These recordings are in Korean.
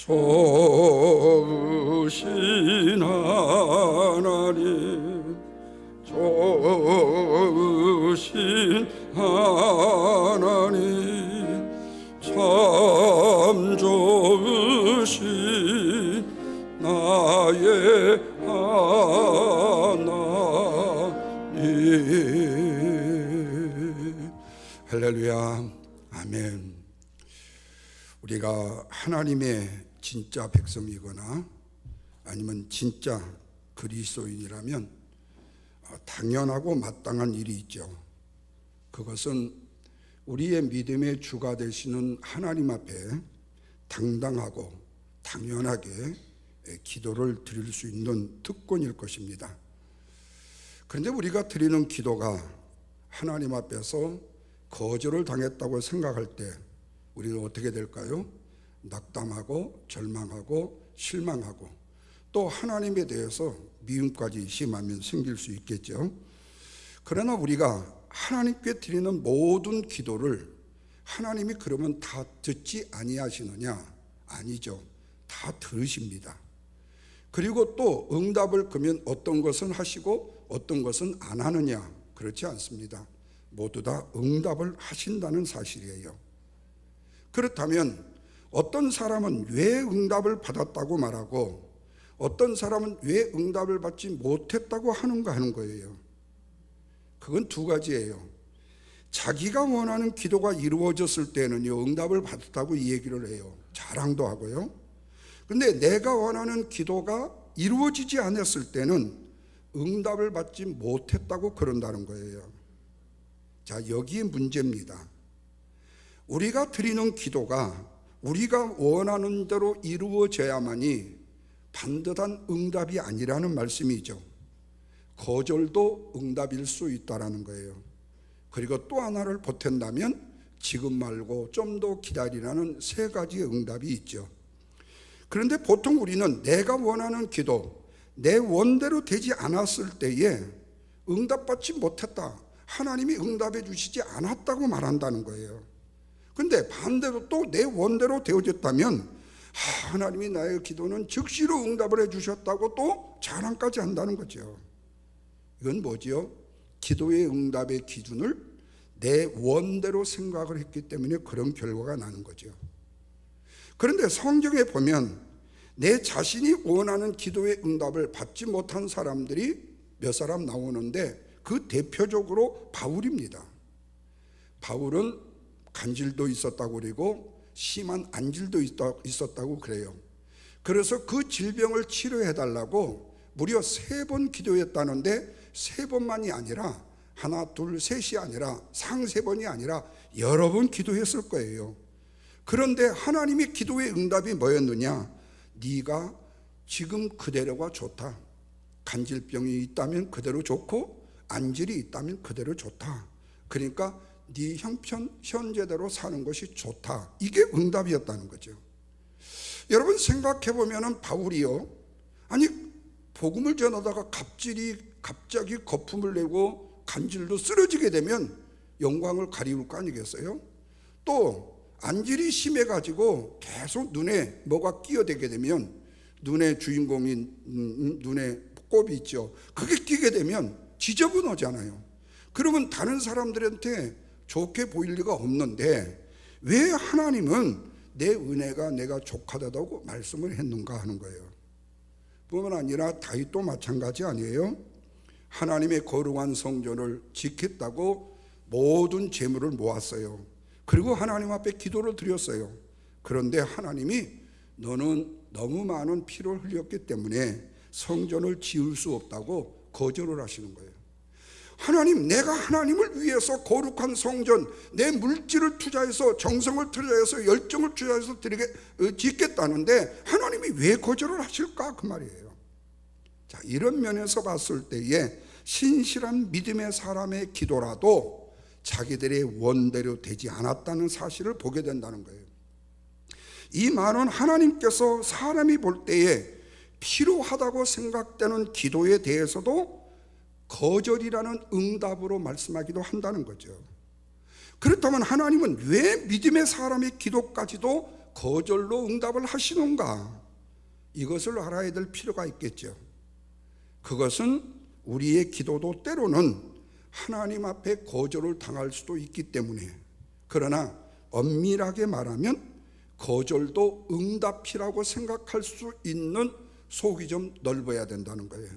좋으신 하나님, 좋으신 하나님, 참 좋으신 나의 하나님. 할렐루야, 아멘. 우리가 하나님의 진짜 백성이거나 아니면 진짜 그리스도인이라면 당연하고 마땅한 일이 있죠. 그것은 우리의 믿음의 주가 되시는 하나님 앞에 당당하고 당연하게 기도를 드릴 수 있는 특권일 것입니다. 그런데 우리가 드리는 기도가 하나님 앞에서 거절을 당했다고 생각할 때 우리는 어떻게 될까요? 낙담하고 절망하고 실망하고 또 하나님에 대해서 미움까지 심하면 생길 수 있겠죠. 그러나 우리가 하나님께 드리는 모든 기도를 하나님이 그러면 다 듣지 아니하시느냐? 아니죠. 다 들으십니다. 그리고 또 응답을 그러면 어떤 것은 하시고 어떤 것은 안 하느냐? 그렇지 않습니다. 모두 다 응답을 하신다는 사실이에요. 그렇다면 어떤 사람은 왜 응답을 받았다고 말하고 어떤 사람은 왜 응답을 받지 못했다고 하는가 하는 거예요. 그건 두 가지예요. 자기가 원하는 기도가 이루어졌을 때는요, 응답을 받았다고 이 얘기를 해요. 자랑도 하고요. 근데 내가 원하는 기도가 이루어지지 않았을 때는 응답을 받지 못했다고 그런다는 거예요. 자, 여기에 문제입니다. 우리가 드리는 기도가 우리가 원하는 대로 이루어져야만이 반듯한 응답이 아니라는 말씀이죠. 거절도 응답일 수 있다는 거예요. 그리고 또 하나를 보탠다면 지금 말고 좀 더 기다리라는 세 가지의 응답이 있죠. 그런데 보통 우리는 내가 원하는 기도, 내 원대로 되지 않았을 때에 응답받지 못했다, 하나님이 응답해 주시지 않았다고 말한다는 거예요. 근데 반대로 또 내 원대로 되어졌다면 하나님이 나의 기도는 즉시로 응답을 해주셨다고 또 자랑까지 한다는 거죠. 이건 뭐지요? 기도의 응답의 기준을 내 원대로 생각을 했기 때문에 그런 결과가 나는 거죠. 그런데 성경에 보면 내 자신이 원하는 기도의 응답을 받지 못한 사람들이 몇 사람 나오는데 그 대표적으로 바울입니다. 바울은 간질도 있었다고 그러고 심한 안질도 있었다고 그래요. 그래서 그 질병을 치료해달라고 무려 3번 기도했다는데 3번만이 아니라 하나 둘 셋이 아니라 상세 번이 아니라 여러 번 기도했을 거예요. 그런데 하나님의 기도의 응답이 뭐였느냐? 네가 지금 그대로가 좋다. 간질병이 있다면 그대로 좋고 안질이 있다면 그대로 좋다. 그러니까 네 형편 현재대로 사는 것이 좋다. 이게 응답이었다는 거죠. 여러분 생각해 보면은 바울이요, 아니 복음을 전하다가 갑자기 거품을 내고 간질도 쓰러지게 되면 영광을 가리울 거 아니겠어요? 또 안질이 심해 가지고 계속 눈에 뭐가 끼어대게 되면 눈의 주인공인 눈에 곱이 있죠. 그게 끼게 되면 지저분하잖아요. 그러면 다른 사람들한테 좋게 보일 리가 없는데 왜 하나님은 내 은혜가 내가 족하다고 말씀을 했는가 하는 거예요. 뿐만 아니라 다윗도 마찬가지 아니에요? 하나님의 거룩한 성전을 지켰다고 모든 재물을 모았어요. 그리고 하나님 앞에 기도를 드렸어요. 그런데 하나님이 너는 너무 많은 피를 흘렸기 때문에 성전을 지을 수 없다고 거절을 하시는 거예요. 하나님, 내가 하나님을 위해서 거룩한 성전, 내 물질을 투자해서 정성을 투자해서 열정을 투자해서 짓겠다는데 하나님이 왜 거절을 하실까? 그 말이에요. 자, 이런 면에서 봤을 때에 신실한 믿음의 사람의 기도라도 자기들의 원대로 되지 않았다는 사실을 보게 된다는 거예요. 이 말은 하나님께서 사람이 볼 때에 필요하다고 생각되는 기도에 대해서도 거절이라는 응답으로 말씀하기도 한다는 거죠. 그렇다면 하나님은 왜 믿음의 사람의 기도까지도 거절로 응답을 하시는가? 이것을 알아야 될 필요가 있겠죠. 그것은 우리의 기도도 때로는 하나님 앞에 거절을 당할 수도 있기 때문에, 그러나 엄밀하게 말하면 거절도 응답이라고 생각할 수 있는 속이 좀 넓어야 된다는 거예요.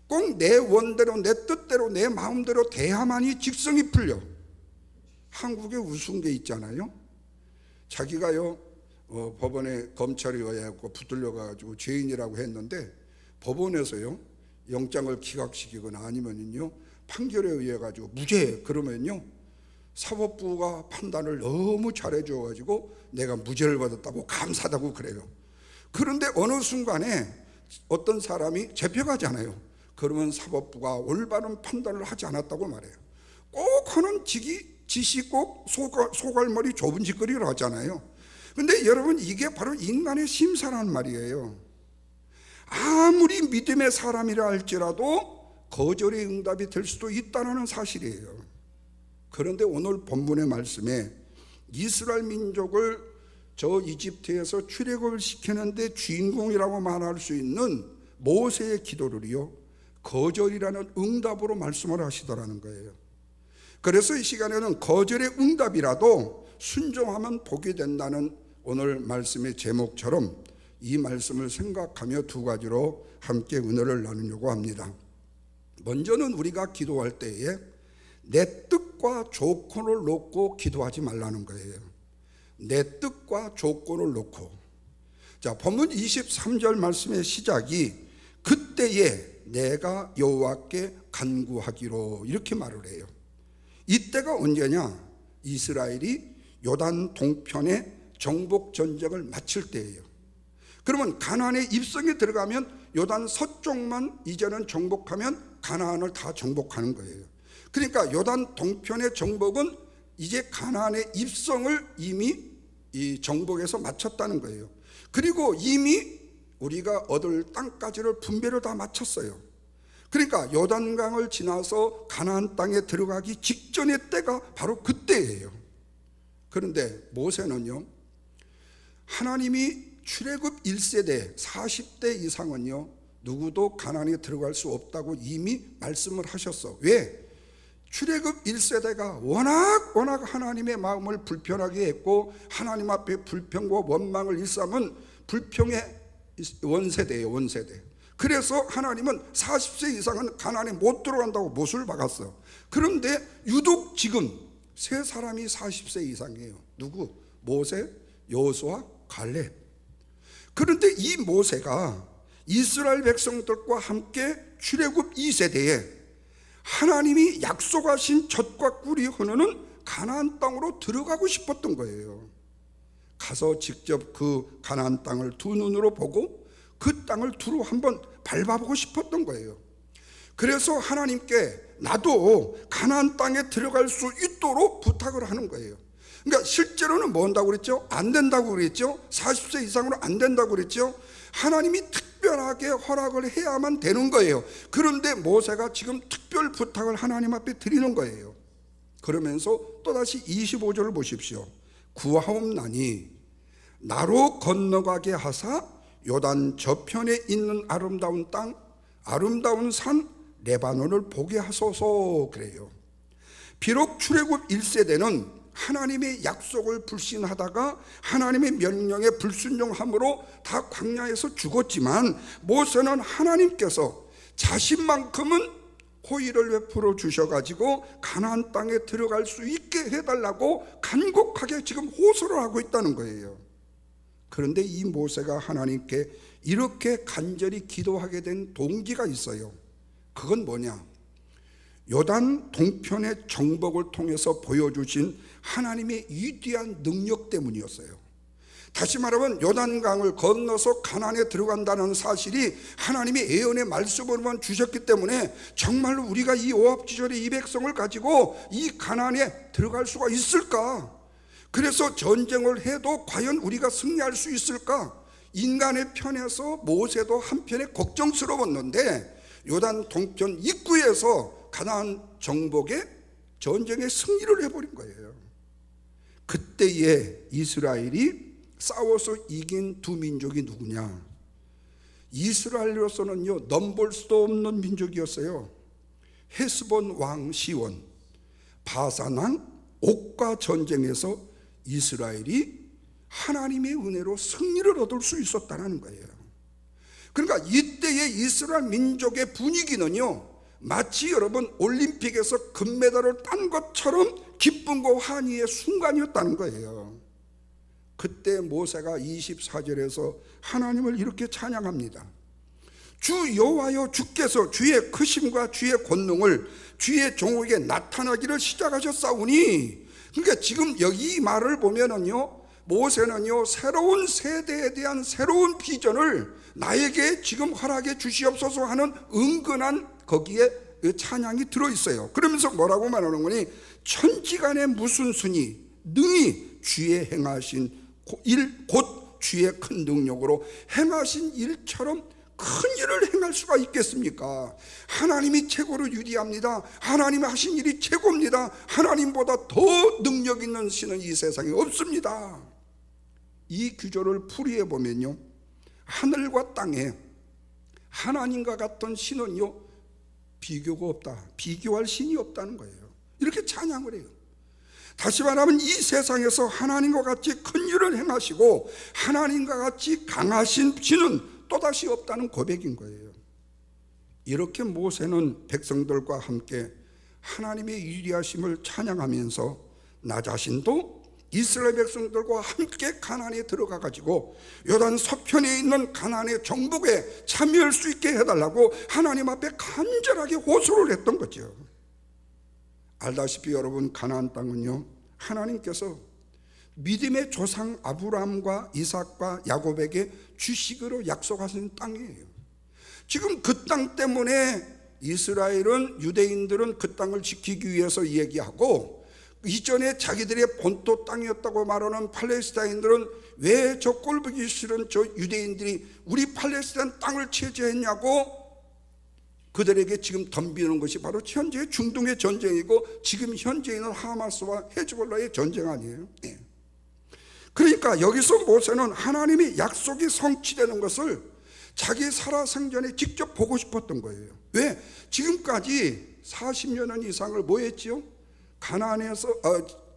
꼭 내 원대로, 내 뜻대로, 내 마음대로 대야만이 직성이 풀려. 한국에 우스운 게 있잖아요. 자기가요 법원에 검찰이 와갖고 붙들려가지고 죄인이라고 했는데 법원에서요 영장을 기각시키거나 아니면요 판결에 의해 가지고 무죄 그러면요 사법부가 판단을 너무 잘해줘가지고 내가 무죄를 받았다고 감사하다고 그래요. 그런데 어느 순간에 어떤 사람이 잡혀가잖아요. 그러면 사법부가 올바른 판단을 하지 않았다고 말해요. 꼭 하는 짓이 꼭 소갈머리 좁은 짓거리를 하잖아요. 근데 여러분, 이게 바로 인간의 심사라는 말이에요. 아무리 믿음의 사람이라 할지라도 거절의 응답이 될 수도 있다는 사실이에요. 그런데 오늘 본문의 말씀에 이스라엘 민족을 저 이집트에서 출애굽을 시키는데 주인공이라고 말할 수 있는 모세의 기도를요 거절이라는 응답으로 말씀을 하시더라는 거예요. 그래서 이 시간에는 거절의 응답이라도 순종하면 복이 된다는 오늘 말씀의 제목처럼 이 말씀을 생각하며 두 가지로 함께 은혜를 나누려고 합니다. 먼저는 우리가 기도할 때에 내 뜻과 조건을 놓고 기도하지 말라는 거예요. 내 뜻과 조건을 놓고. 자, 본문 23절 말씀의 시작이 그때에 내가 여호와께 간구하기로 이렇게 말을 해요. 이때가 언제냐? 이스라엘이 요단 동편에 정복 전쟁을 마칠 때예요. 그러면 가나안의 입성에 들어가면 요단 서쪽만 이제는 정복하면 가나안을 다 정복하는 거예요. 그러니까 요단 동편의 정복은 이제 가나안의 입성을 이미 이 정복에서 마쳤다는 거예요. 그리고 이미 우리가 얻을 땅까지를 분배를 다 마쳤어요. 그러니까 요단강을 지나서 가나안 땅에 들어가기 직전의 때가 바로 그때예요. 그런데 모세는요 하나님이 출애굽 1세대 40대 이상은요 누구도 가나안에 들어갈 수 없다고 이미 말씀을 하셨어. 왜? 출애굽 1세대가 워낙 하나님의 마음을 불편하게 했고 하나님 앞에 불평과 원망을 일삼은 불평의 원세대예요. 원세대. 그래서 하나님은 40세 이상은 가나안에 못 들어간다고 못을 박았어요. 그런데 유독 지금 세 사람이 40세 이상이에요. 누구? 모세, 여호수아, 갈렙. 그런데 이 모세가 이스라엘 백성들과 함께 출애굽 2세대에 하나님이 약속하신 젖과 꿀이 흐르는 가나안 땅으로 들어가고 싶었던 거예요. 가서 직접 그 가나안 땅을 두 눈으로 보고 그 땅을 두루 한번 밟아보고 싶었던 거예요. 그래서 하나님께 나도 가나안 땅에 들어갈 수 있도록 부탁을 하는 거예요. 그러니까 실제로는 뭐 한다고 그랬죠? 안 된다고 그랬죠? 40세 이상으로 안 된다고 그랬죠? 하나님이 특별하게 허락을 해야만 되는 거예요. 그런데 모세가 지금 특별 부탁을 하나님 앞에 드리는 거예요. 그러면서 또다시 25절을 보십시오. 구하옵나니 나로 건너가게 하사 요단 저편에 있는 아름다운 땅, 아름다운 산 레바논을 보게 하소서 그래요. 비록 출애굽 1세대는 하나님의 약속을 불신하다가 하나님의 명령에 불순종함으로 다 광야에서 죽었지만 모세는 하나님께서 자신만큼은 호의를 베풀어 주셔가지고 가나안 땅에 들어갈 수 있게 해달라고 간곡하게 지금 호소를 하고 있다는 거예요. 그런데 이 모세가 하나님께 이렇게 간절히 기도하게 된 동기가 있어요. 그건 뭐냐? 요단 동편의 정복을 통해서 보여주신 하나님의 위대한 능력 때문이었어요. 다시 말하면 요단강을 건너서 가나안에 들어간다는 사실이 하나님의 예언의 말씀으로만 주셨기 때문에 정말로 우리가 이 오합지졸의 이 백성을 가지고 이 가나안에 들어갈 수가 있을까? 그래서 전쟁을 해도 과연 우리가 승리할 수 있을까? 인간의 편에서 모세도 한편에 걱정스러웠는데 요단 동편 입구에서 가나안 정복의 전쟁에 승리를 해버린 거예요. 그때에 이스라엘이 싸워서 이긴 두 민족이 누구냐? 이스라엘로서는요, 넘볼 수도 없는 민족이었어요. 헤스본 왕 시온, 바산 왕 옥과 전쟁에서 이스라엘이 하나님의 은혜로 승리를 얻을 수 있었다는 거예요. 그러니까 이때의 이스라엘 민족의 분위기는요, 마치 여러분 올림픽에서 금메달을 딴 것처럼 기쁨과 환희의 순간이었다는 거예요. 그때 모세가 24절에서 하나님을 이렇게 찬양합니다. 주 여호와여, 주께서 주의 크심과 주의 권능을 주의 종에게 나타나기를 시작하셨사오니. 그러니까 지금 여기 이 말을 보면은요, 모세는요, 새로운 세대에 대한 새로운 비전을 나에게 지금 허락해 주시옵소서 하는 은근한 거기에 찬양이 들어있어요. 그러면서 뭐라고 말하는 거니? 천지간에 무슨 순이 능히 주의 행하신 일, 곧 주의 큰 능력으로 행하신 일처럼 큰 일을 행할 수가 있겠습니까? 하나님이 최고로 유리합니다. 하나님이 하신 일이 최고입니다. 하나님보다 더 능력 있는 신은 이 세상에 없습니다. 이 구조를 풀이해 보면요, 하늘과 땅에 하나님과 같은 신은요, 비교가 없다. 비교할 신이 없다는 거예요. 이렇게 찬양을 해요. 다시 말하면 이 세상에서 하나님과 같이 큰 일을 행하시고 하나님과 같이 강하신 신은 또다시 없다는 고백인 거예요. 이렇게 모세는 백성들과 함께 하나님의 유리하심을 찬양하면서 나 자신도 이스라엘 백성들과 함께 가나안에 들어가 가지고 요단 서편에 있는 가나안의 정복에 참여할 수 있게 해달라고 하나님 앞에 간절하게 호소를 했던 거죠. 알다시피 여러분, 가나안 땅은요, 하나님께서 믿음의 조상 아브라함과 이삭과 야곱에게 주식으로 약속하신 땅이에요. 지금 그 땅 때문에 이스라엘은, 유대인들은 그 땅을 지키기 위해서 얘기하고, 이전에 자기들의 본토 땅이었다고 말하는 팔레스타인들은 왜 저 꼴보기 싫은 저 유대인들이 우리 팔레스타인 땅을 차지했냐고 그들에게 지금 덤비는 것이 바로 현재 중동의 전쟁이고, 지금 현재 있는 하마스와 헤즈볼라의 전쟁 아니에요? 네. 그러니까 여기서 모세는 하나님의 약속이 성취되는 것을 자기 살아생전에 직접 보고 싶었던 거예요. 왜? 지금까지 40년 이상을 뭐 했지요? 가나안에서,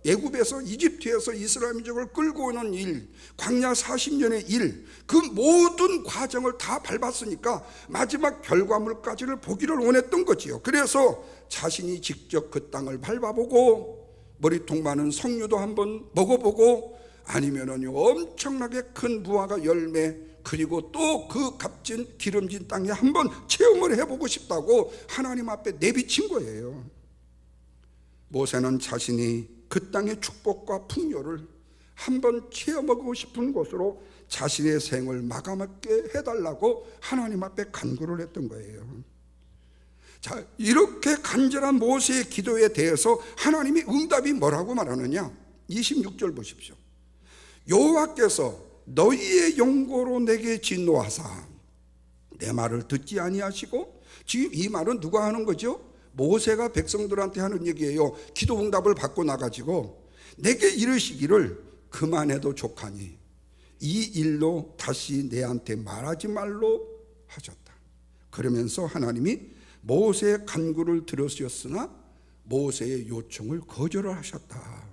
애굽에서, 이집트에서 이스라엘 민족을 끌고 오는 일, 광야 40년의 일, 그 모든 과정을 다 밟았으니까 마지막 결과물까지를 보기를 원했던 거지요. 그래서 자신이 직접 그 땅을 밟아보고 머리통 많은 석류도 한번 먹어보고, 아니면은요, 엄청나게 큰 무화과 열매, 그리고 또 그 값진 기름진 땅에 한번 체험을 해보고 싶다고 하나님 앞에 내비친 거예요. 모세는 자신이 그 땅의 축복과 풍요를 한번 체험하고 싶은 것으로 자신의 생을 마감하게 해달라고 하나님 앞에 간구를 했던 거예요. 자, 이렇게 간절한 모세의 기도에 대해서 하나님이 응답이 뭐라고 말하느냐? 26절 보십시오. 여호와께서 너희의 용고로 내게 진노하사 내 말을 듣지 아니하시고, 지금 이 말은 누가 하는 거죠? 모세가 백성들한테 하는 얘기예요. 기도 응답을 받고 나가지고 내게 이르시기를 그만해도 족하니 이 일로 다시 내한테 말하지 말로 하셨다. 그러면서 하나님이 모세의 간구를 들으셨으나 모세의 요청을 거절을 하셨다.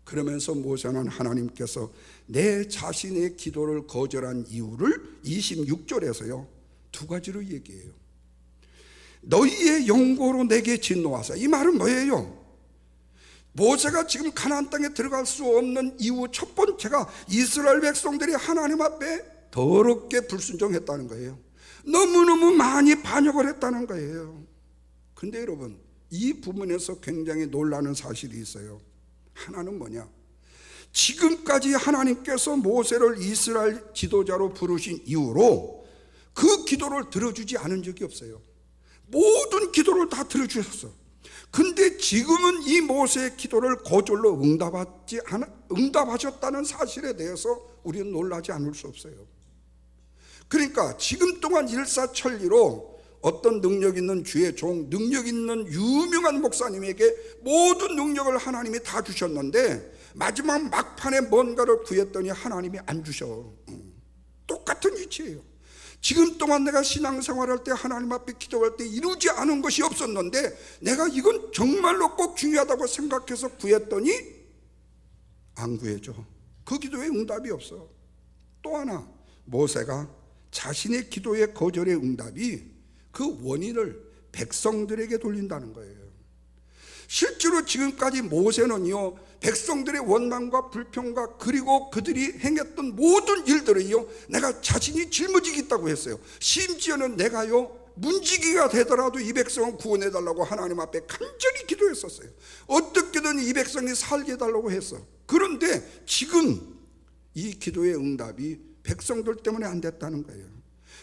그러면서 모세는 하나님께서 내 자신의 기도를 거절한 이유를 26절에서요, 두 가지로 얘기해요. 너희의 용고로 내게 진노하사. 이 말은 뭐예요? 모세가 지금 가나안 땅에 들어갈 수 없는 이유 첫 번째가 이스라엘 백성들이 하나님 앞에 더럽게 불순종했다는 거예요. 너무너무 많이 반역을 했다는 거예요. 근데 여러분, 이 부분에서 굉장히 놀라는 사실이 있어요. 하나는 뭐냐? 지금까지 하나님께서 모세를 이스라엘 지도자로 부르신 이후로 그 기도를 들어주지 않은 적이 없어요. 모든 기도를 다 들어주셨어. 근데 지금은 이 모세의 기도를 거절로 응답하셨다는 사실에 대해서 우리는 놀라지 않을 수 없어요. 그러니까 지금 동안 일사천리로 어떤 능력 있는 주의 종, 능력 있는 유명한 목사님에게 모든 능력을 하나님이 다 주셨는데 마지막 막판에 뭔가를 구했더니 하나님이 안 주셔. 똑같은 이치예요. 지금 동안 내가 신앙생활할 때 하나님 앞에 기도할 때 이루지 않은 것이 없었는데 내가 이건 정말로 꼭 중요하다고 생각해서 구했더니 안 구해줘. 그 기도에 응답이 없어. 또 하나, 모세가 자신의 기도의 거절의 응답이 그 원인을 백성들에게 돌린다는 거예요. 실제로 지금까지 모세는요, 백성들의 원망과 불평과 그리고 그들이 행했던 모든 일들을요, 내가 자신이 짊어지겠다고 했어요. 심지어는 내가요, 문지기가 되더라도 이 백성을 구원해달라고 하나님 앞에 간절히 기도했었어요. 어떻게든 이 백성이 살게 해달라고 했어. 그런데 지금 이 기도의 응답이 백성들 때문에 안 됐다는 거예요.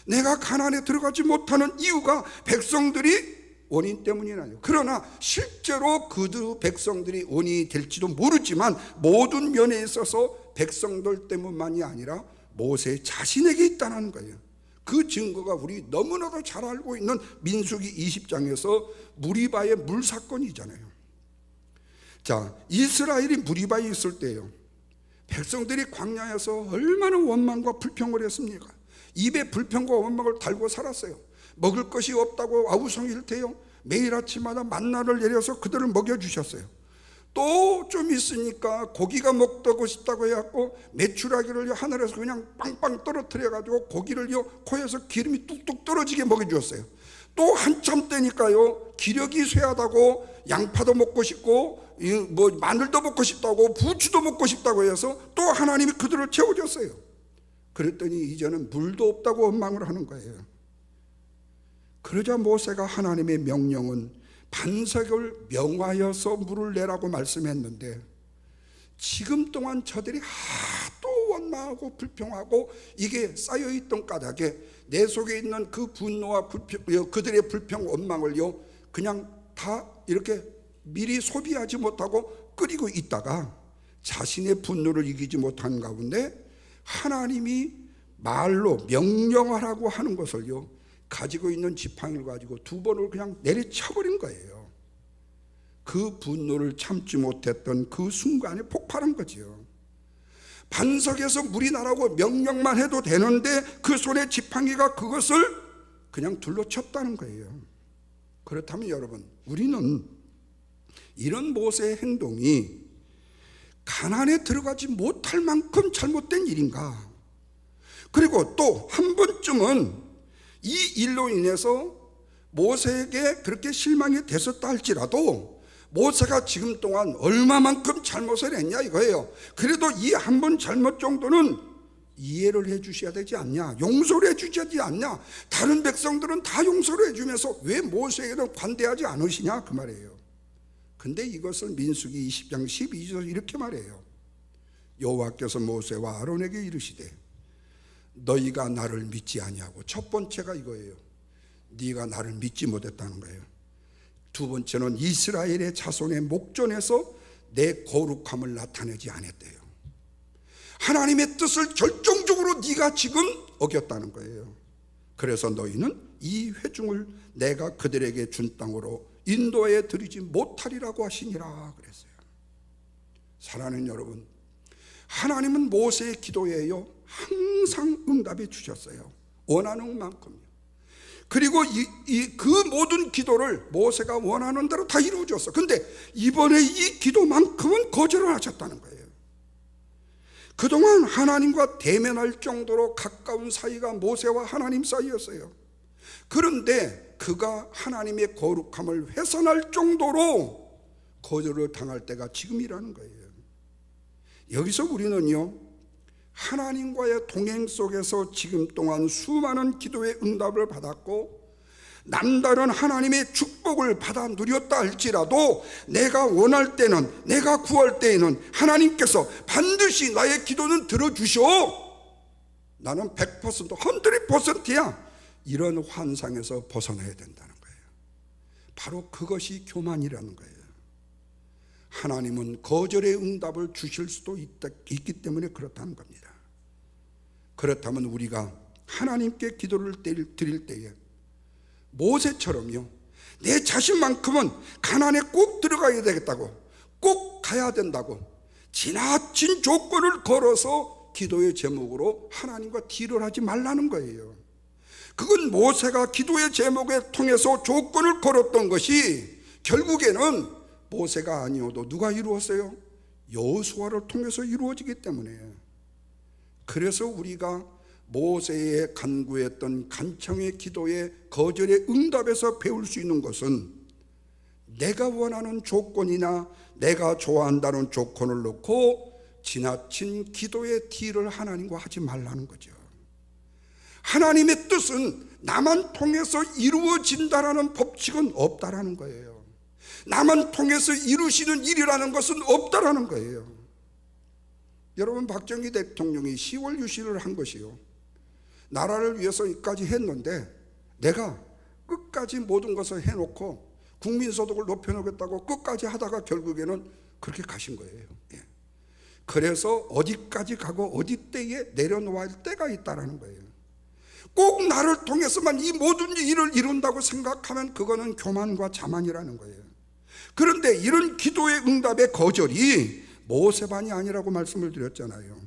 내가 가나안에 들어가지 못하는 이유가 백성들이 원인 때문이나요. 그러나 실제로 그 백성들이 원인이 될지도 모르지만 모든 면에 있어서 백성들 때문만이 아니라 모세 자신에게 있다는 거예요. 그 증거가 우리 너무나도 잘 알고 있는 민수기 20장에서 무리바의 물 사건이잖아요. 자, 이스라엘이 무리바에 있을 때요, 백성들이 광야에서 얼마나 원망과 불평을 했습니까? 입에 불평과 원망을 달고 살았어요. 먹을 것이 없다고 아우성일 때요, 매일 아침마다 만나를 내려서 그들을 먹여주셨어요. 또 좀 있으니까 고기가 먹고 싶다고 해갖고 메추라기를 하늘에서 그냥 빵빵 떨어뜨려가지고 고기를요 코에서 기름이 뚝뚝 떨어지게 먹여주었어요. 또 한참 때니까요, 기력이 쇠하다고 양파도 먹고 싶고 뭐 마늘도 먹고 싶다고 부추도 먹고 싶다고 해서 또 하나님이 그들을 채워줬어요. 그랬더니 이제는 물도 없다고 원망을 하는 거예요. 그러자 모세가 하나님의 명령은 반석을 명하여서 물을 내라고 말씀했는데, 지금 동안 저들이 하도 원망하고 불평하고 이게 쌓여있던 까닭에 내 속에 있는 그 분노와 그들의 불평 원망을요 그냥 다 이렇게 미리 소비하지 못하고 끓이고 있다가 자신의 분노를 이기지 못한 가운데 하나님이 말로 명령하라고 하는 것을요 가지고 있는 지팡이를 가지고 두 번을 그냥 내리쳐버린 거예요. 그 분노를 참지 못했던 그 순간에 폭발한 거지요. 반석에서 물이 나라고 명령만 해도 되는데 그 손에 지팡이가 그것을 그냥 둘러쳤다는 거예요. 그렇다면 여러분, 우리는 이런 모세의 행동이 가나안에 들어가지 못할 만큼 잘못된 일인가? 그리고 또 한 번쯤은 이 일로 인해서 모세에게 그렇게 실망이 됐었다 할지라도 모세가 지금 동안 얼마만큼 잘못을 했냐 이거예요. 그래도 이 한 번 잘못 정도는 이해를 해 주셔야 되지 않냐, 용서를 해 주셔야 되지 않냐. 다른 백성들은 다 용서를 해 주면서 왜 모세에게는 관대하지 않으시냐 그 말이에요. 근데 이것을 민수기 20장 12절 이렇게 말해요. 여호와께서 모세와 아론에게 이르시되 너희가 나를 믿지 아니하고, 첫 번째가 이거예요. 네가 나를 믿지 못했다는 거예요. 두 번째는 이스라엘의 자손의 목전에서 내 거룩함을 나타내지 않았대요. 하나님의 뜻을 결정적으로 네가 지금 어겼다는 거예요. 그래서 너희는 이 회중을 내가 그들에게 준 땅으로 인도에 들이지 못하리라고 하시니라 그랬어요. 사랑하는 여러분, 하나님은 모세의 기도에요 항상 응답해 주셨어요. 원하는 만큼요. 그리고 그 모든 기도를 모세가 원하는 대로 다 이루어졌어. 근데 이번에 이 기도만큼은 거절을 하셨다는 거예요. 그동안 하나님과 대면할 정도로 가까운 사이가 모세와 하나님 사이였어요. 그런데 그가 하나님의 거룩함을 훼손할 정도로 거절을 당할 때가 지금이라는 거예요. 여기서 우리는요, 하나님과의 동행 속에서 지금 동안 수많은 기도의 응답을 받았고 남다른 하나님의 축복을 받아 누렸다 할지라도 내가 원할 때는, 내가 구할 때에는 하나님께서 반드시 나의 기도는 들어주셔, 나는 100%, 100%야, 이런 환상에서 벗어나야 된다는 거예요. 바로 그것이 교만이라는 거예요. 하나님은 거절의 응답을 주실 수도 있기 때문에 그렇다는 겁니다. 그렇다면 우리가 하나님께 기도를 드릴 때에 모세처럼요, 내 자신만큼은 가나안에 꼭 들어가야 되겠다고, 꼭 가야 된다고 지나친 조건을 걸어서 기도의 제목으로 하나님과 딜을 하지 말라는 거예요. 그건 모세가 기도의 제목에 통해서 조건을 걸었던 것이 결국에는 모세가 아니어도 누가 이루었어요? 여호수아를 통해서 이루어지기 때문에. 그래서 우리가 모세의 간구했던 간청의 기도의 거절의 응답에서 배울 수 있는 것은 내가 원하는 조건이나 내가 좋아한다는 조건을 놓고 지나친 기도의 딜을 하나님과 하지 말라는 거죠. 하나님의 뜻은 나만 통해서 이루어진다라는 법칙은 없다라는 거예요. 나만 통해서 이루시는 일이라는 것은 없다라는 거예요. 여러분, 박정희 대통령이 10월 유신을 한 것이요, 나라를 위해서까지 했는데 내가 끝까지 모든 것을 해놓고 국민소득을 높여놓겠다고 끝까지 하다가 결국에는 그렇게 가신 거예요. 그래서 어디까지 가고 어디 때에 내려놓아야 할 때가 있다라는 거예요. 꼭 나를 통해서만 이 모든 일을 이룬다고 생각하면 그거는 교만과 자만이라는 거예요. 그런데 이런 기도의 응답의 거절이 모세반이 아니라고 말씀을 드렸잖아요.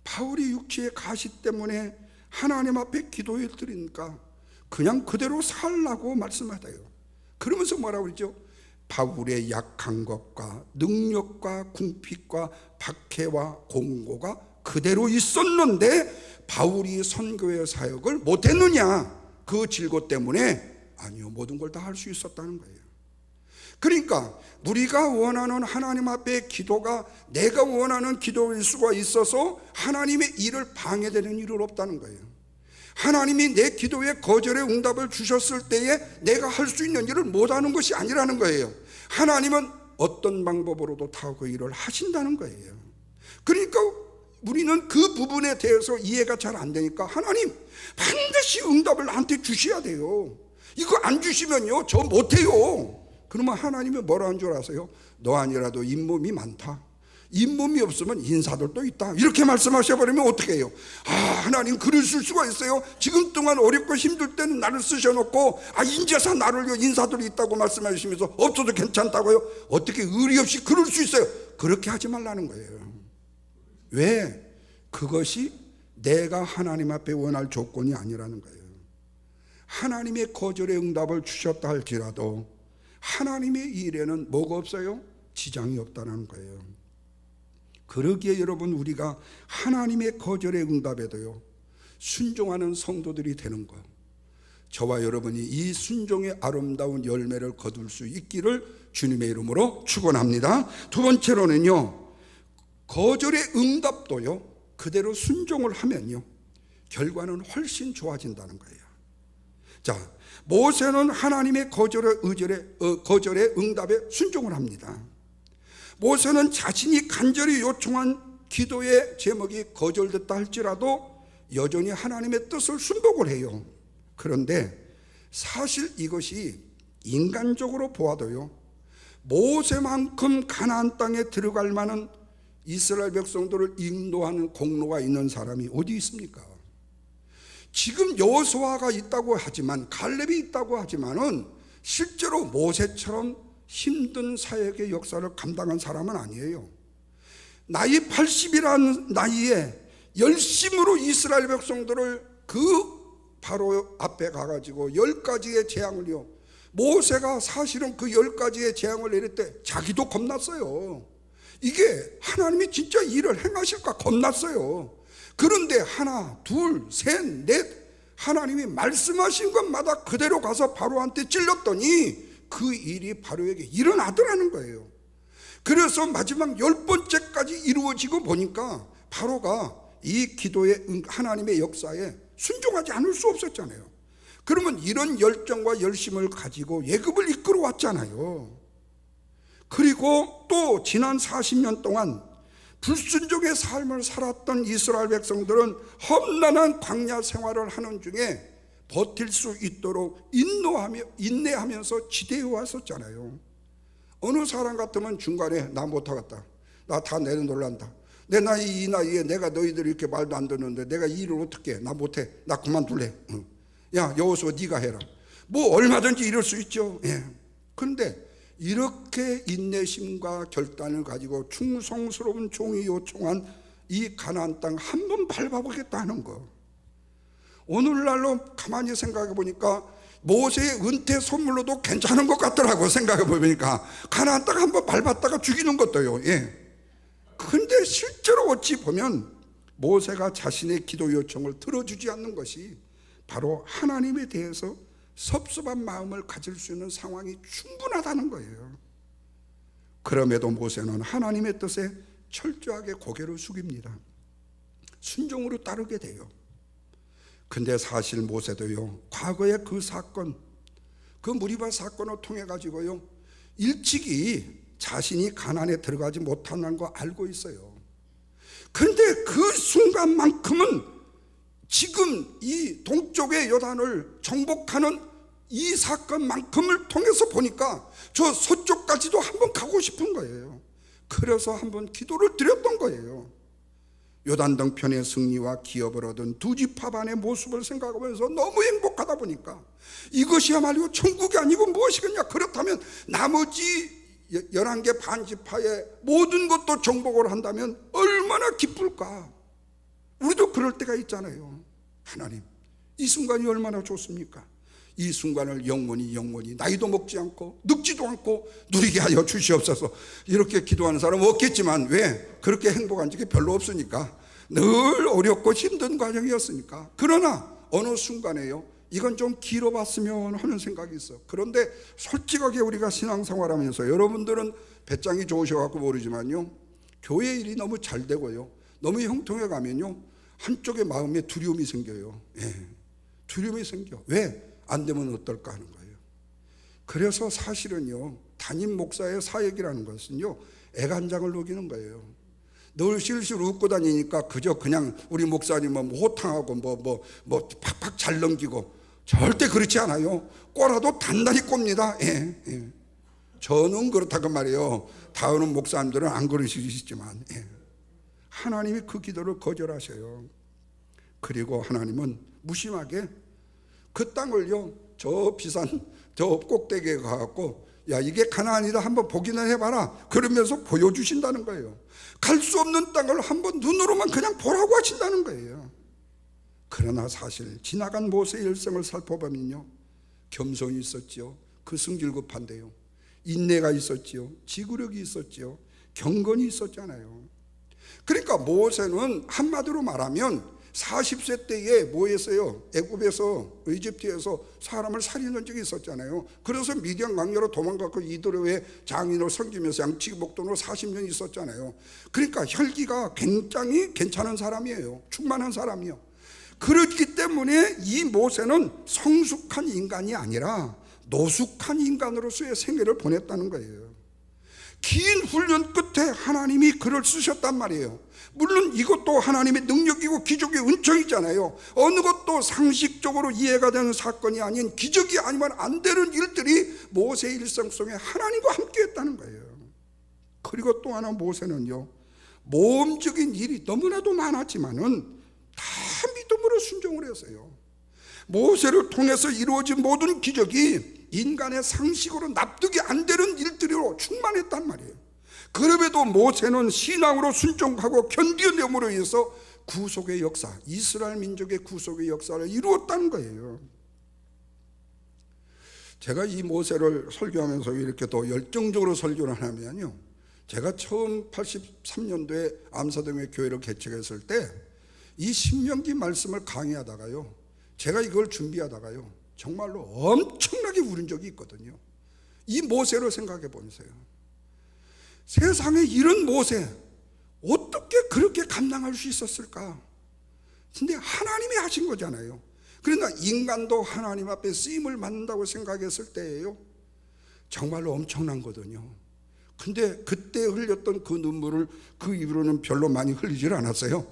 바울이 육체의 가시 때문에 하나님 앞에 기도를 드리니까 그냥 그대로 살라고 말씀하다요. 그러면서 뭐라고 그러죠? 바울의 약한 것과 능력과 궁핍과 박해와 공고가 그대로 있었는데 바울이 선교의 사역을 못했느냐? 그 질고 때문에 아니요, 모든 걸 다 할 수 있었다는 거예요. 그러니까 우리가 원하는 하나님 앞에 기도가 내가 원하는 기도일 수가 있어서 하나님의 일을 방해되는 일은 없다는 거예요. 하나님이 내 기도에 거절의 응답을 주셨을 때에 내가 할 수 있는 일을 못하는 것이 아니라는 거예요. 하나님은 어떤 방법으로도 다 그 일을 하신다는 거예요. 그러니까 우리는 그 부분에 대해서 이해가 잘 안 되니까 하나님 반드시 응답을 나한테 주셔야 돼요. 이거 안 주시면요 저 못해요. 그러면 하나님이 뭐라 한 줄 아세요? 너 아니라도 잇몸이 많다. 잇몸이 없으면 인사들도 있다. 이렇게 말씀하셔버리면 어떻게 해요? 하나님 그러실 수가 있어요? 지금 동안 어렵고 힘들 때는 나를 쓰셔놓고 인제서 나를 위해 인사들이 있다고 말씀하시면서 없어도 괜찮다고요? 어떻게 의리 없이 그럴 수 있어요? 그렇게 하지 말라는 거예요. 왜? 그것이 내가 하나님 앞에 원할 조건이 아니라는 거예요. 하나님의 거절의 응답을 주셨다 할지라도 하나님의 일에는 뭐가 없어요? 지장이 없다는 거예요. 그러기에 여러분, 우리가 하나님의 거절의 응답에도요 순종하는 성도들이 되는 것, 저와 여러분이 이 순종의 아름다운 열매를 거둘 수 있기를 주님의 이름으로 축원합니다. 두 번째로는요, 거절의 응답도요 그대로 순종을 하면요 결과는 훨씬 좋아진다는 거예요. 자, 모세는 하나님의 거절의 응답에 순종을 합니다. 모세는 자신이 간절히 요청한 기도의 제목이 거절됐다 할지라도 여전히 하나님의 뜻을 순복을 해요. 그런데 사실 이것이 인간적으로 보아도요 모세만큼 가나안 땅에 들어갈 만한 이스라엘 백성들을 인도하는 공로가 있는 사람이 어디 있습니까? 지금 여호수아가 있다고 하지만, 갈렙이 있다고 하지만은 실제로 모세처럼 힘든 사역의 역사를 감당한 사람은 아니에요. 나이 80이라는 나이에 열심으로 이스라엘 백성들을 그 바로 앞에 가가지고 10가지의 재앙을요, 모세가 사실은 그 10가지의 재앙을 내릴 때 자기도 겁났어요. 이게 하나님이 진짜 일을 행하실까 겁났어요. 그런데 하나, 둘, 셋, 넷 하나님이 말씀하신 것마다 그대로 가서 바로한테 찔렀더니 그 일이 바로에게 일어나더라는 거예요. 그래서 마지막 10번째까지 이루어지고 보니까 바로가 이 기도의 하나님의 역사에 순종하지 않을 수 없었잖아요. 그러면 이런 열정과 열심을 가지고 예굽을 이끌어 왔잖아요. 그리고 또 지난 40년 동안 불순종의 삶을 살았던 이스라엘 백성들은 험난한 광야 생활을 하는 중에 버틸 수 있도록 인내하면서 지대해 왔었잖아요. 어느 사람 같으면 중간에 나 못하겠다, 나 다 내려놓을란다, 내 나이 이 나이에 내가 너희들 이렇게 말도 안 듣는데 내가 이 일을 어떻게 해, 나 못해, 나 그만둘래. 야 여호수아 네가 해라. 뭐 얼마든지 이럴 수 있죠. 그런데 이렇게 인내심과 결단을 가지고 충성스러운 종이 요청한 이 가나안 땅 한번 밟아보겠다는 거. 오늘날로 가만히 생각해 보니까 모세의 은퇴 선물로도 괜찮은 것 같더라고. 생각해 보니까 가나안 땅 한번 밟았다가 죽이는 것도요. 근데 실제로 어찌 보면 모세가 자신의 기도 요청을 들어주지 않는 것이 바로 하나님에 대해서 섭섭한 마음을 가질 수 있는 상황이 충분하다는 거예요. 그럼에도 모세는 하나님의 뜻에 철저하게 고개를 숙입니다. 순종으로 따르게 돼요. 근데 사실 모세도요, 과거의 그 사건, 그 무리바 사건을 통해 가지고요, 일찍이 자신이 가나안에 들어가지 못한다는 거 알고 있어요. 그런데 그 순간만큼은 지금 이 동쪽의 요단을 정복하는 이 사건만큼을 통해서 보니까 저 서쪽까지도 한번 가고 싶은 거예요. 그래서 한번 기도를 드렸던 거예요. 요단 등편의 승리와 기업을 얻은 두 지파 반의 모습을 생각하면서 너무 행복하다 보니까 이것이야말로 천국이 아니고 무엇이겠냐. 그렇다면 나머지 11개 반지파의 모든 것도 정복을 한다면 얼마나 기쁠까. 우리도 그럴 때가 있잖아요. 하나님, 이 순간이 얼마나 좋습니까? 이 순간을 영원히 나이도 먹지 않고 늙지도 않고 누리게 하여 주시옵소서. 이렇게 기도하는 사람은 없겠지만, 왜? 그렇게 행복한 적이 별로 없으니까. 늘 어렵고 힘든 과정이었으니까. 그러나 어느 순간에요, 이건 좀 길어봤으면 하는 생각이 있어. 그런데 솔직하게 우리가 신앙생활하면서, 여러분들은 배짱이 좋으셔갖고 모르지만요, 교회 일이 너무 잘 되고요, 너무 형통해 가면요, 한쪽에 마음에 두려움이 생겨요. 두려움이 생겨. 왜? 안 되면 어떨까 하는 거예요. 그래서 사실은요, 담임 목사의 사역이라는 것은요, 애간장을 녹이는 거예요. 늘 실실 웃고 다니니까 그저 그냥 우리 목사님은 호탕하고 뭐 팍팍 잘 넘기고, 절대 그렇지 않아요. 꼬라도 단단히 꼽니다. 저는 그렇다고 말이에요. 다른 목사님들은 안 그러시지만, 하나님이 그 기도를 거절하셔요. 그리고 하나님은 무심하게 그 땅을요, 저 비산 저 꼭대기에 가갖고, 야, 이게 가나안이다 한번 보기나 해봐라, 그러면서 보여주신다는 거예요. 갈 수 없는 땅을 한번 눈으로만 그냥 보라고 하신다는 거예요. 그러나 사실 지나간 모세의 일생을 살펴보면요, 겸손이 있었지요, 그 승질급한데요, 인내가 있었지요, 지구력이 있었지요, 경건이 있었잖아요. 그러니까 모세는 한마디로 말하면 40세 때에 뭐 했어요? 애굽에서, 이집트에서 사람을 살인한 적이 있었잖아요. 그래서 미디안 강야로 도망가고 이도로의 장인으로 섬기면서 양치기 목돈으로 40년 있었잖아요. 그러니까 혈기가 굉장히 괜찮은 사람이에요. 충만한 사람이요. 그렇기 때문에 이 모세는 성숙한 인간이 아니라 노숙한 인간으로서의 생애를 보냈다는 거예요. 긴 훈련 끝에 하나님이 그를 쓰셨단 말이에요. 물론 이것도 하나님의 능력이고 기적의 은총이잖아요. 어느 것도 상식적으로 이해가 되는 사건이 아닌, 기적이 아니면 안 되는 일들이 모세의 일생 속에 하나님과 함께 했다는 거예요. 그리고 또 하나, 모세는요, 모험적인 일이 너무나도 많았지만은 다 믿음으로 순종을 했어요. 모세를 통해서 이루어진 모든 기적이 인간의 상식으로 납득이 안 되는 일들로 충만했단 말이에요. 그럼에도 모세는 신앙으로 순종하고 견뎌냄으로 인해서 구속의 역사, 이스라엘 민족의 구속의 역사를 이루었다는 거예요. 제가 이 모세를 설교하면서 이렇게 또 열정적으로 설교를 하면요, 제가 처음 83년도에 암사동의 교회를 개척했을 때 이 신명기 말씀을 강의하다가요, 제가 이걸 준비하다가요, 정말로 엄청나게 울은 적이 있거든요. 이 모세를 생각해 보세요. 세상에 이런 모세 어떻게 그렇게 감당할 수 있었을까? 근데 하나님이 하신 거잖아요. 그러나 인간도 하나님 앞에 쓰임을 받는다고 생각했을 때예요, 정말로 엄청난 거거든요. 근데 그때 흘렸던 그 눈물을 그 이후로는 별로 많이 흘리질 않았어요.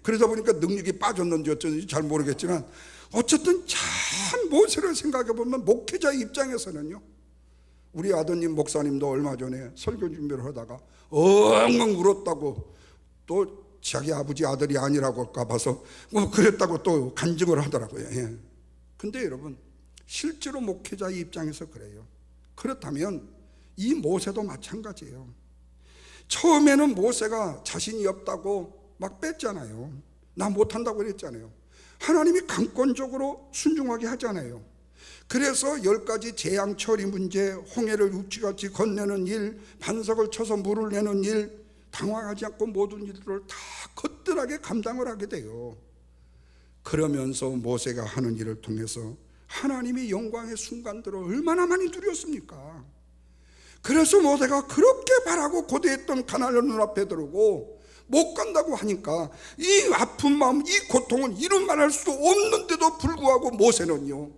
그러다 보니까 능력이 빠졌는지 어쩐지 잘 모르겠지만, 어쨌든 참 모세를 생각해 보면 목회자 입장에서는요, 우리 아드님 목사님도 얼마 전에 설교 준비를 하다가 엉엉 울었다고, 또 자기 아버지 아들이 아니라고 할까 봐서 뭐 그랬다고 또 간증을 하더라고요. 근데 여러분, 실제로 목회자의 입장에서 그래요. 그렇다면 이 모세도 마찬가지예요. 처음에는 모세가 자신이 없다고 막 뺐잖아요. 나 못한다고 그랬잖아요. 하나님이 강권적으로 순종하게 하잖아요. 그래서 10가지 재앙 처리 문제, 홍해를 육지같이 건네는 일, 반석을 쳐서 물을 내는 일, 당황하지 않고 모든 일들을 다 거뜬하게 감당을 하게 돼요. 그러면서 모세가 하는 일을 통해서 하나님의 영광의 순간들을 얼마나 많이 누렸습니까? 그래서 모세가 그렇게 바라고 고대했던 가나안을 눈앞에 두고 못 간다고 하니까 이 아픈 마음, 이 고통은 이루 말할 수 없는데도 불구하고 모세는요,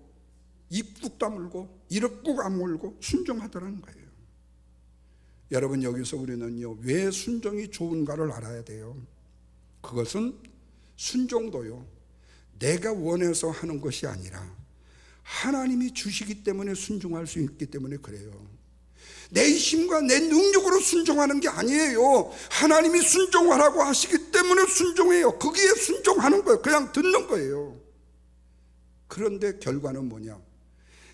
입 꾹 다물고 이를 꾹 아물고 순종하더라는 거예요. 여러분, 여기서 우리는요, 왜 순종이 좋은가를 알아야 돼요. 그것은 순종도요, 내가 원해서 하는 것이 아니라 하나님이 주시기 때문에 순종할 수 있기 때문에 그래요. 내 힘과 내 능력으로 순종하는 게 아니에요. 하나님이 순종하라고 하시기 때문에 순종해요. 거기에 순종하는 거예요. 그냥 듣는 거예요. 그런데 결과는 뭐냐?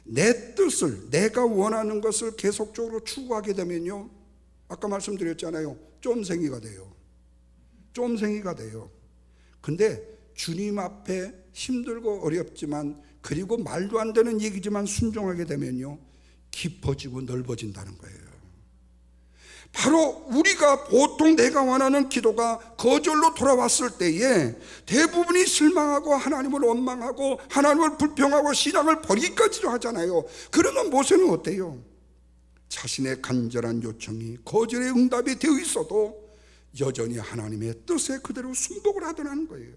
내 뜻을, 내가 원하는 것을 계속적으로 추구하게 되면요, 아까 말씀드렸잖아요, 쫌생이가 돼요. 쫌생이가 돼요. 근데 주님 앞에 힘들고 어렵지만, 그리고 말도 안 되는 얘기지만 순종하게 되면요, 깊어지고 넓어진다는 거예요. 바로 우리가 보통 내가 원하는 기도가 거절로 돌아왔을 때에 대부분이 실망하고 하나님을 원망하고 하나님을 불평하고 신앙을 버리기까지도 하잖아요. 그러면 모세는 어때요? 자신의 간절한 요청이 거절의 응답이 되어 있어도 여전히 하나님의 뜻에 그대로 순복을 하더라는 거예요.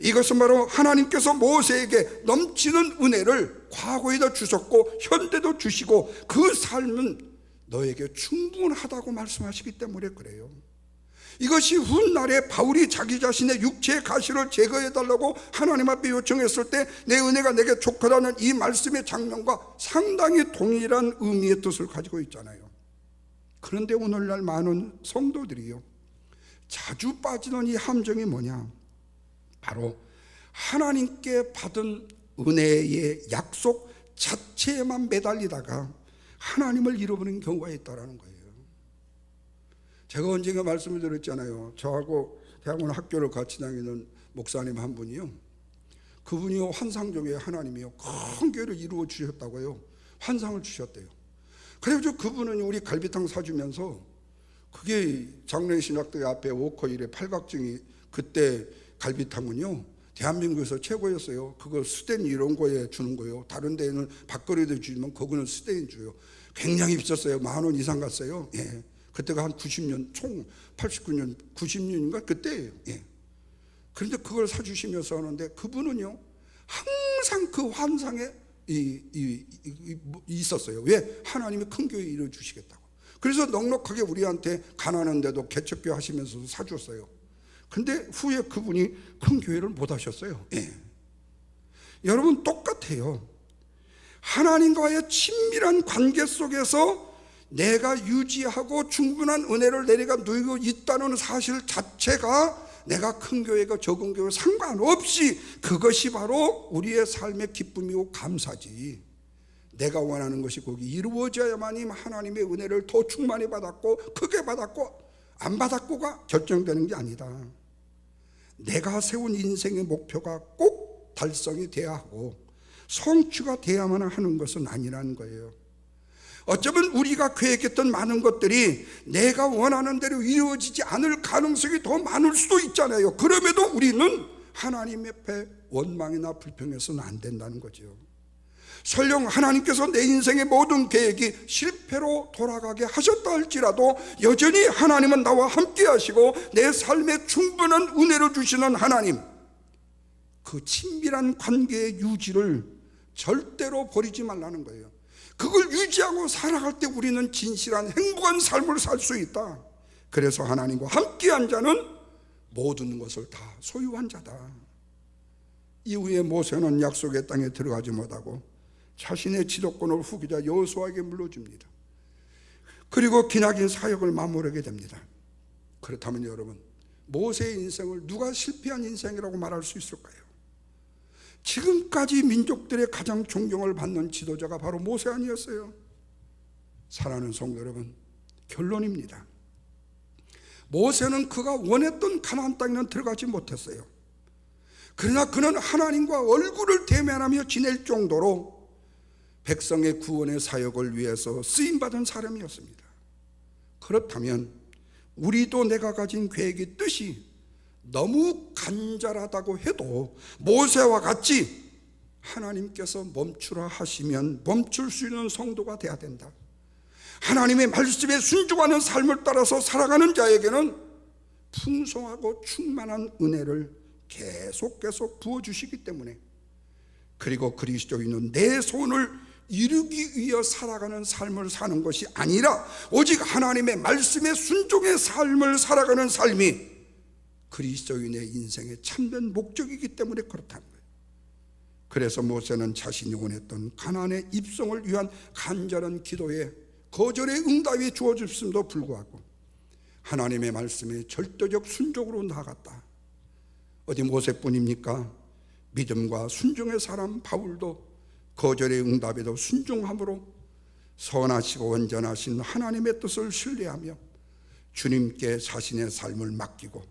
이것은 바로 하나님께서 모세에게 넘치는 은혜를 과거에도 주셨고 현대도 주시고 그 삶은 너에게 충분하다고 말씀하시기 때문에 그래요. 이것이 훗날에 바울이 자기 자신의 육체의 가시를 제거해달라고 하나님 앞에 요청했을 때 내 은혜가 내게 족하다는 이 말씀의 장면과 상당히 동일한 의미의 뜻을 가지고 있잖아요. 그런데 오늘날 많은 성도들이요, 자주 빠지는 이 함정이 뭐냐? 바로 하나님께 받은 은혜의 약속 자체에만 매달리다가 하나님을 잃어버리는 경우가 있다는 거예요. 제가 언젠가 말씀을 드렸잖아요. 저하고 대학원 학교를 같이 다니는 목사님 한 분이요, 그분이요, 환상 중에 하나님이요 큰 교회를 이루어 주셨다고요. 환상을 주셨대요. 그래서 그분은 우리 갈비탕 사주면서, 그게 장로신학대 앞에 워커힐에 팔각정이, 그때 갈비탕은요 대한민국에서 최고였어요. 그거 스탠 이런 거에 주는 거예요. 다른 데는 밥거리도 주지만 거기는 스탠 줘요. 굉장히 비쌌어요. 10,000원 이상 갔어요. 예. 그때가 한 90년, 총 89년, 90년인가 그때예요. 예. 그런데 그걸 사주시면서 하는데, 그분은요 항상 그 환상에 있었어요. 왜? 하나님이 큰 교회 이루어주시겠다고. 그래서 넉넉하게 우리한테 가난한데도 개척교 하시면서 사줬어요. 근데 후에 그분이 큰 교회를 못 하셨어요. 예. 여러분, 똑같아요. 하나님과의 친밀한 관계 속에서 내가 유지하고 충분한 은혜를 내가 누리고 있다는 사실 자체가 내가 큰 교회가 적은 교회 상관없이 그것이 바로 우리의 삶의 기쁨이고 감사지. 내가 원하는 것이 거기 이루어져야만이 하나님의 은혜를 더 충만히 받았고 크게 받았고 안 받았고가 결정되는 게 아니다. 내가 세운 인생의 목표가 꼭 달성이 돼야 하고 성취가 돼야만 하는 것은 아니라는 거예요. 어쩌면 우리가 계획했던 많은 것들이 내가 원하는 대로 이루어지지 않을 가능성이 더 많을 수도 있잖아요. 그럼에도 우리는 하나님 앞에 원망이나 불평해서는 안 된다는 거죠. 설령 하나님께서 내 인생의 모든 계획이 실패로 돌아가게 하셨다 할지라도 여전히 하나님은 나와 함께 하시고 내 삶에 충분한 은혜를 주시는 하나님, 그 친밀한 관계의 유지를 절대로 버리지 말라는 거예요. 그걸 유지하고 살아갈 때 우리는 진실한 행복한 삶을 살 수 있다. 그래서 하나님과 함께한 자는 모든 것을 다 소유한 자다. 이후에 모세는 약속의 땅에 들어가지 못하고 자신의 지도권을 후계자 여호수아에게 물려줍니다. 그리고 기나긴 사역을 마무리하게 됩니다. 그렇다면 여러분, 모세의 인생을 누가 실패한 인생이라고 말할 수 있을까요? 지금까지 민족들의 가장 존경을 받는 지도자가 바로 모세 아니었어요? 사랑하는 성도 여러분, 결론입니다. 모세는 그가 원했던 가나안 땅에는 들어가지 못했어요. 그러나 그는 하나님과 얼굴을 대면하며 지낼 정도로 백성의 구원의 사역을 위해서 쓰임받은 사람이었습니다. 그렇다면 우리도 내가 가진 계획이 뜻이 너무 간절하다고 해도 모세와 같이 하나님께서 멈추라 하시면 멈출 수 있는 성도가 돼야 된다. 하나님의 말씀에 순종하는 삶을 따라서 살아가는 자에게는 풍성하고 충만한 은혜를 계속 부어주시기 때문에, 그리고 그리스도인은 내 소원을 이루기 위해 살아가는 삶을 사는 것이 아니라 오직 하나님의 말씀에 순종의 삶을 살아가는 삶이 그리스도인의 인생의 참된 목적이기 때문에 그렇다는 거예요. 그래서 모세는 자신이 원했던 가나안의 입성을 위한 간절한 기도에 거절의 응답이 주어졌음에도 불구하고 하나님의 말씀에 절대적 순종으로 나아갔다. 어디 모세뿐입니까? 믿음과 순종의 사람 바울도 거절의 응답에도 순종함으로 선하시고 온전하신 하나님의 뜻을 신뢰하며 주님께 자신의 삶을 맡기고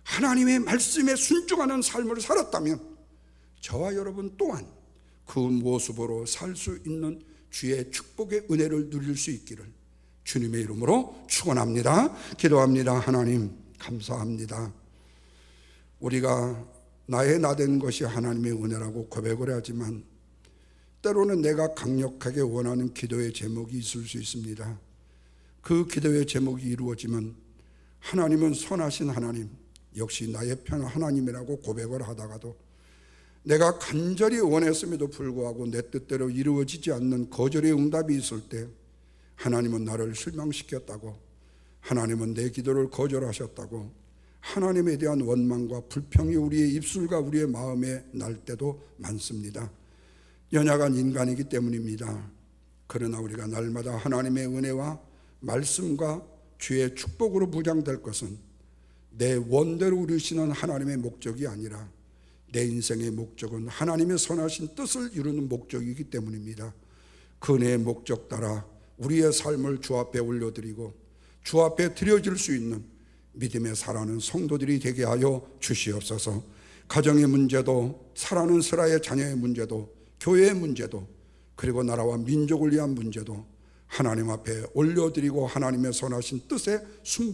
하나님의 말씀에 순종하는 삶을 살았다면 저와 여러분 또한 그 모습으로 살 수 있는 주의 축복의 은혜를 누릴 수 있기를 주님의 이름으로 축원합니다. 기도합니다. 하나님 감사합니다. 우리가 나의 나된 것이 하나님의 은혜라고 고백을 하지만 때로는 내가 강력하게 원하는 기도의 제목이 있을 수 있습니다. 그 기도의 제목이 이루어지면 하나님은 선하신 하나님, 역시 나의 편 하나님이라고 고백을 하다가도 내가 간절히 원했음에도 불구하고 내 뜻대로 이루어지지 않는 거절의 응답이 있을 때 하나님은 나를 실망시켰다고, 하나님은 내 기도를 거절하셨다고 하나님에 대한 원망과 불평이 우리의 입술과 우리의 마음에 날 때도 많습니다. 연약한 인간이기 때문입니다. 그러나 우리가 날마다 하나님의 은혜와 말씀과 주의 축복으로 무장될 것은 내 원대로 이루시는 하나님의 목적이 아니라 내 인생의 목적은 하나님의 선하신 뜻을 이루는 목적이기 때문입니다. 그 은혜의 목적 따라 우리의 삶을 주 앞에 올려드리고 주 앞에 드려질 수 있는 믿음에 살아가는 성도들이 되게 하여 주시옵소서. 가정의 문제도, 살아가는 스라의 자녀의 문제도, 교회의 문제도, 그리고 나라와 민족을 위한 문제도 하나님 앞에 올려드리고 하나님의 선하신 뜻에 순종